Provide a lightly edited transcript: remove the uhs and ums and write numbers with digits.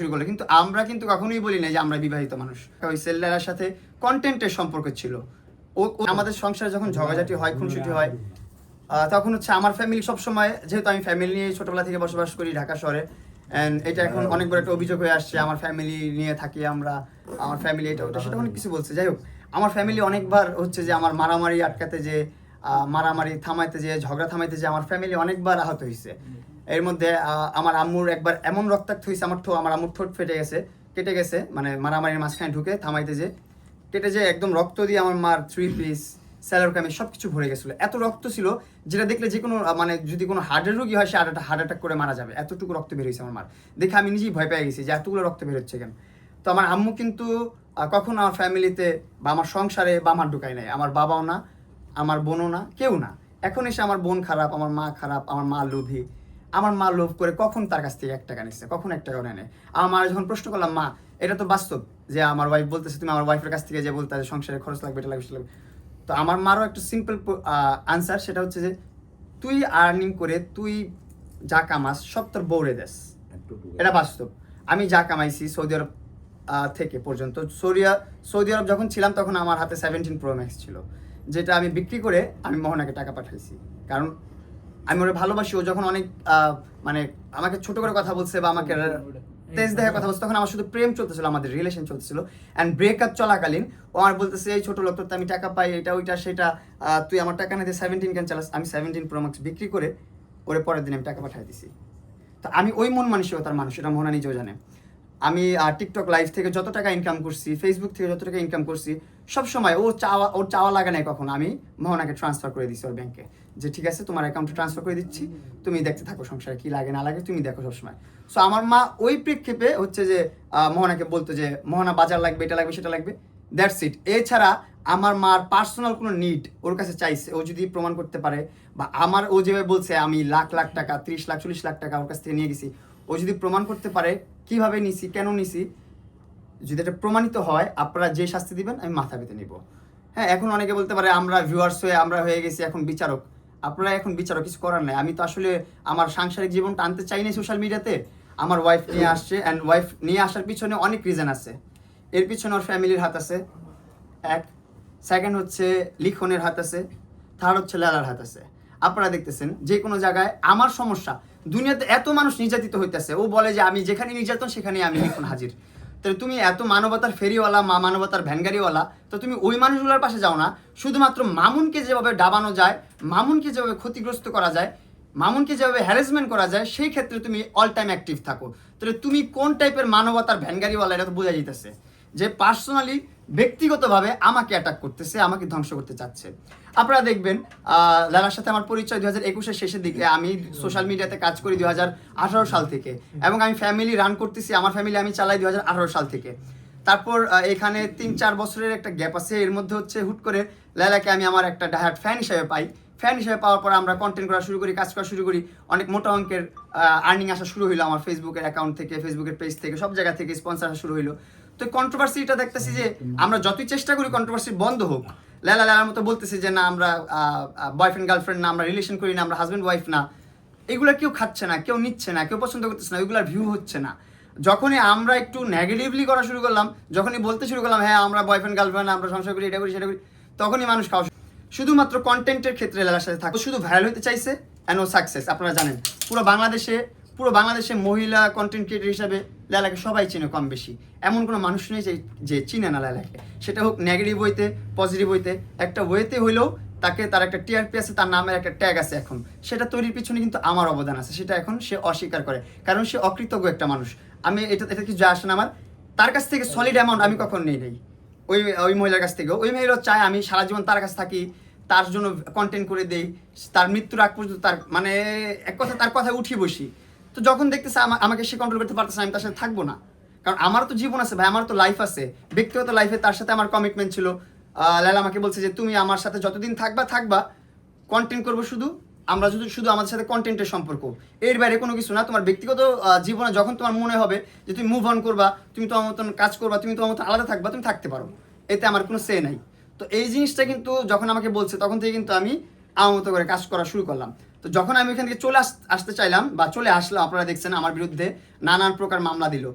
শুরু করলো, কিন্তু আমরা কিন্তু কখনোই বলি না যে আমরা বিবাহিত মানুষ। ওই সেললার সাথে কন্টেন্টের সম্পর্ক ছিল। ও আমাদের সংসারে যখন ঝগড়াঝাটি হয়, খুনসুটি হয়, তখন হচ্ছে আমার ফ্যামিলি সবসময়, যেহেতু আমি ফ্যামিলি নিয়ে ছোটবেলা থেকে বসবাস করি ঢাকা শহরে, অ্যান্ড এটা এখন অনেক বড় একটা অভিযোগ হয়ে আসছে, আমার ফ্যামিলি নিয়ে থাকি আমরা, আমার ফ্যামিলি এটা ওটা সেটা অনেক কিছু বলছে। যাই হোক, আমার ফ্যামিলি অনেকবার হচ্ছে যে আমার মারামারি আটকাতে, যে মারামারি থামাইতে, যে ঝগড়া থামাইতে, যে আমার ফ্যামিলি অনেকবার আহত হয়েছে। এর মধ্যে আমার আম্মুর একবার এমন রক্তাক্ত হয়েছে, আমার আম্মুর ঠোঁট কেটে গেছে, মানে মারামারির মাঝখানে ঢুকে থামাইতে যে কেটে, যে একদম রক্ত দিয়ে আমার মার 3 পিস স্যালার কামি সব কিছু ভরে গেছিলো। এত রক্ত ছিল যেটা দেখলে যে কোনো মানে যদি কোনো হার্টের রোগী হয় সে হার্ট অ্যাটাক করে মারা যাবে, এতটুকু রক্ত বের হয়েছে আমার মার। দেখে আমি নিজেই ভয় পেয়ে গেছি যে এতগুলো রক্ত বের হচ্ছে কেন। তো আমার আম্মু কিন্তু কখনো আমার ফ্যামিলিতে বা আমার সংসারে বা আমার ঢুকায় নাই, আমার বাবাও না, আমার বোনও না, কেউ না। এখন এসে আমার বোন খারাপ, আমার মা খারাপ, আমার মা লোভী, আমার মা লোভ করে কখন তার কাছ থেকে 1 টাকা নিচ্ছে, কখন 1 টাকাও নেয়। আমার মা যখন প্রশ্ন করলাম, মা এটা তো বাস্তব যে আমার ওয়াইফ বলতেছে, তুমি আমার ওয়াইফের কাছ থেকে যে বলতে সংসারে খরচ লাগবে, এটা লাগবে, সেটা লাগবে। তো আমার মারও একটা সিম্পল আনসার, সেটা হচ্ছে যে তুই আর্নিং করে তুই যা কামাস সব তোর বউরে দেস। এটা বাস্তব। আমি যা কামাইছি সৌদি আরব থেকে পর্যন্ত, সৌদি আরব যখন ছিলাম তখন আমার হাতে 17 Pro Max ছিল, যেটা আমি বিক্রি করে আমি মোহনাকে টাকা পাঠাইছি। কারণ আমি ওরা ভালোবাসি। ও যখন অনেক মানে আমাকে ছোট করে কথা বলছে বা আমাকে তেজ দেখার কথা বলছে, তখন আমার শুধু প্রেম চলতেছিল, আমাদের রিলেশন চলতেছিল। অ্যান্ড ব্রেকআপ চলাকালীন ও আমার বলতেছে, এই ছোট লোক, তোর তো আমি টাকা পাই, এটা ওইটা সেটা, তুই আমার টাকা না দিয়ে 17 কেন চালাস। আমি 17 Pro Max বিক্রি করে ওরে পরের দিন আমি টাকা পাঠিয়ে দিছি। তো আমি ওই মন মানসিকতার মানুষ, এটা মোহনা নিজেও জানে। আমি টিকটক লাইভ থেকে যত টাকা ইনকাম করছি, ফেসবুক থেকে যত টাকা ইনকাম করছি, সবসময় ওর চাওয়া লাগে নাই কখন, আমি মোহনাকে ট্রান্সফার করে দিচ্ছি ওর ব্যাংকে, যে ঠিক আছে তোমার অ্যাকাউন্টে ট্রান্সফার করে দিচ্ছি, তুমি দেখতে থাকো সংসারে কি লাগে না লাগে, তুমি দেখো সবসময়। সো আমার মা ওই প্রেক্ষেপে হচ্ছে যে মোহনাকে বলতো যে মোহনা বাজার লাগবে, এটা লাগবে, সেটা লাগবে, দ্যাটস ইট। এছাড়া আমার মার পার্সোনাল কোনো নিড ওর কাছে চাইছে, ও যদি প্রমাণ করতে পারে, বা আমার ও যেভাবে বলছে আমি লাখ লাখ টাকা, 30 লাখ 40 লাখ টাকা ওর কাছ থেকে নিয়ে গেছি, ও যদি প্রমাণ করতে পারে কিভাবে নিছি, কেন নিছি, যদি এটা প্রমাণিত হয়, আপনারা যে শাস্তি দিবেন আমি মাথা পেতে নিব। হ্যাঁ, এখন অনেকে বলতে পারে আমরা ভিউয়ার্স হয়ে আমরা হয়ে গেছি এখন বিচারক। আপনারা এখন বিচারক, কিছু করার নাই। আমি তো আসলে আমার সাংসারিক জীবনটা আনতে চাই না সোশ্যাল মিডিয়াতে। আমার ওয়াইফ নিয়ে আসছে, অ্যান্ড ওয়াইফ নিয়ে আসার পিছনে অনেক রিজন আছে। এর পিছনে ওর ফ্যামিলির হাত আছে, এক। সেকেন্ড হচ্ছে লিখনের হাত আছে, থার্ড হচ্ছে লালার হাত আছে। আপনারা দেখতেছেন যে কোনো জায়গায় আমার সমস্যা, দুনিয়াতে এত মানুষ নির্যাতিত হইতেছে, ও বলে যে আমি যেখানে নির্যাতন সেখানেই আমি লিখন হাজির। তাহলে তুমি এত মানবতার ফেরিওয়ালা, মানবতার ভ্যানগাড়িওয়ালা, তো তুমি ওই মানুষগুলোর পাশে যাও না। শুধুমাত্র মামুনকে যেভাবে ডাবানো যায়, মামুনকে যেভাবে ক্ষতিগ্রস্ত করা যায়, মামুনকে যেভাবে হ্যারাসমেন্ট করা যায়, সেই ক্ষেত্রে তুমি অল টাইম অ্যাক্টিভ থাকো। তাহলে তুমি কোন টাইপের মানবতার ভ্যানগাড়িওয়ালা, এটা তো বোঝা যাইতেছে যে পার্সোনালি ব্যক্তিগতভাবে আমাকে অ্যাটাক করতেছে, আমাকে ধ্বংস করতে চাচ্ছে। আপনারা দেখবেন লালার সাথে আমার পরিচয় 2021-এর শেষের দিকে। আমি সোশ্যাল মিডিয়াতে কাজ করি 2018 সাল থেকে, এবং আমি ফ্যামিলি রান করতেছি, আমার ফ্যামিলি আমি চালাই 2018 সাল থেকে। তারপর এখানে 3-4 বছরের একটা গ্যাপ আছে। এর মধ্যে হচ্ছে হুট করে লালাকে আমি আমার একটা ডাহার্ট ফ্যান হিসেবে পাই। ফ্যান হিসেবে পাওয়ার পর আমরা কন্টেন্ট করা শুরু করি, কাজ করা শুরু করি, অনেক মোটা অঙ্কের আর্নিং আসা শুরু হইলো আমার ফেসবুকের অ্যাকাউন্ট থেকে, ফেসবুকের পেজ থেকে, সব জায়গা থেকে স্পন্সর আসা শুরু হইলো। তো কন্ট্রোভার্সিটা দেখতেছি যে আমরা যতই চেষ্টা করি কন্ট্রোভার্সি বন্ধ হোক, লালার মতো বলতেছি যে না আমরা বয়ফ্রেন্ড গার্লফ্রেন্ড না, আমরা রিলেশন করি না, আমরা হাজব্যান্ড ওয়াইফ না, এগুলো কেউ খাচ্ছে না, কেউ নিচ্ছে না, কেউ পছন্দ করতেছে না, ওইগুলোর ভিউ হচ্ছে না। যখনই আমরা একটু নেগেটিভলি করা শুরু করলাম, যখনই বলতে শুরু করলাম হ্যাঁ আমরা বয়ফ্রেন্ড গার্লফ্রেন্ড, আমরা সংসার করি, এটা করি, সেটা করি, তখনই মানুষ খাওয়া শুধুমাত্র কন্টেন্টের ক্ষেত্রে লালার সাথে থাকো, শুধু ভাইরাল হতে চাইছে অ্যান্ড ও সাকসেস। আপনারা জানেন পুরো বাংলাদেশে মহিলা কন্টেন্ট ক্রিয়েটর হিসাবে লালাকে সবাই চিনে কম বেশি। এমন কোনো মানুষ নেই যে চিনে না লালাকে, সেটা হোক নেগেটিভ ওয়েতে, পজিটিভ ওয়েতে। একটা ওয়েতে হইলেও তার একটা টিআরপি আছে, তার নামের একটা ট্যাগ আছে। এখন সেটা তৈরির পিছনে কিন্তু আমার অবদান আছে, সেটা এখন সে অস্বীকার করে, কারণ সে অকৃতজ্ঞ একটা মানুষ। আমি এটা কিছু যায় আসে না আমার। তার কাছ থেকে সলিড অ্যামাউন্ট আমি কখন নেই ওই মহিলার কাছ থেকেও। ওই মহিলা চায় আমি সারা জীবন তার কাছে থাকি, তার জন্য কন্টেন্ট করে দেই, তার মৃত্যুর আগ পর্যন্ত তার মানে এক কথা তার কথায় উঠি বসি। তো যখন দেখতেছে আমাকে সে কন্ট্রোল করতে পারতেছে, আমি তার সাথে থাকবো না। কারণ আমার তো জীবন আছে ভাই, আমার তো লাইফ আছে, ব্যক্তিগত লাইফে তার সাথে আমার কমিটমেন্ট ছিল। লালা আমাকে বলছে যে তুমি আমার সাথে যতদিন থাকবা, কন্টেন্ট করবো শুধু, আমরা শুধু আমাদের সাথে কন্টেন্টের সম্পর্ক, এর বাইরে কোনো কিছু না। তোমার ব্যক্তিগত জীবনে যখন তোমার মনে হবে যে তুমি মুভ অন করবা, তুমি তোমার মতন কাজ করবা, তুমি তোমার মতন আলাদা থাকবা, তুমি থাকতে পারো, এতে আমার কোনো সে নাই। তো এই জিনিসটা কিন্তু যখন আমাকে বলছে, তখন থেকে কিন্তু আমি আমার মতো করে কাজ করা শুরু করলাম। তো যখন আমি এখান থেকে চলে আসতে চাইলাম বা চলে আসলাম, আপনারা দেখছেন আমার বিরুদ্ধে নানান প্রকার মামলা দিল।